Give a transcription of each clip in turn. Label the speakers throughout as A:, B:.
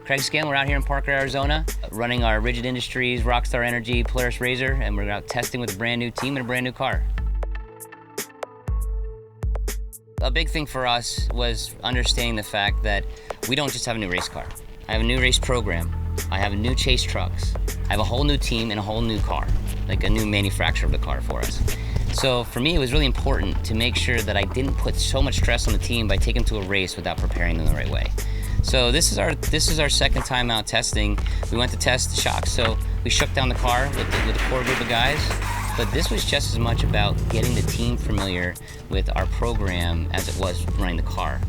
A: Craig Scanlon, we're out here in Parker, Arizona, running our Rigid Industries, Rockstar Energy, Polaris RZR, and we're out testing with a brand new team and a brand new car. A big thing for us was understanding the fact that we don't just have a new race car. I have a new race program. I have new chase trucks. I have a whole new team and a whole new car, like a new manufacturer of the car for us. So for me, it was really important to make sure that I didn't put so much stress on the team by taking them to a race without preparing them the right way. So this is our second time out testing. We went to test the shocks, so we shook down the car with a core group of guys. But this was just as much about getting the team familiar with our program as it was running the car.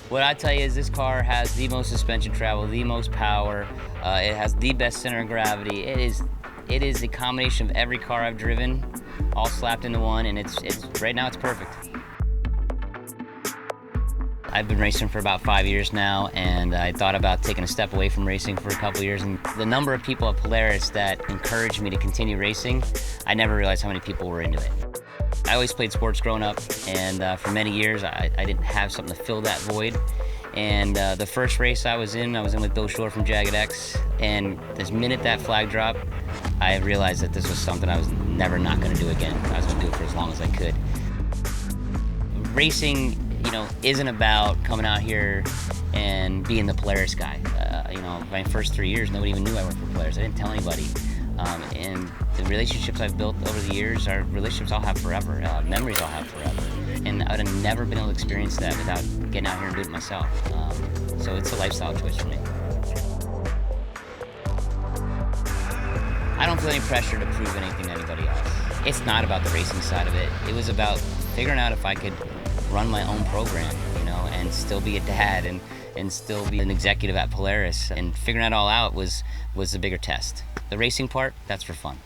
A: What I tell you is this car has the most suspension travel, the most power. It has the best center of gravity. It is a combination of every car I've driven, all slapped into one, and it's right now it's perfect. I've been racing for about 5 years now, and I thought about taking a step away from racing for a couple years. And the number of people at Polaris that encouraged me to continue racing, I never realized how many people were into it. I always played sports growing up, and for many years I didn't have something to fill that void. And the first race I was in with Bill Shore from Jagged X, and this minute that flag dropped, I realized that this was something I was never not going to do again. I was going to do it for as long as I could. Racing, isn't about coming out here and being the Polaris guy. My first 3 years, nobody even knew I worked for Polaris. I didn't tell anybody. And the relationships I've built over the years are relationships I'll have forever, memories I'll have forever. And I would have never been able to experience that without getting out here and doing it myself. So it's a lifestyle choice for me. I don't feel any pressure to prove anything to anybody else. It's not about the racing side of it. It was about figuring out if I could run my own program, and still be a dad and still be an executive at Polaris. And figuring that all out was the bigger test. The racing part, that's for fun.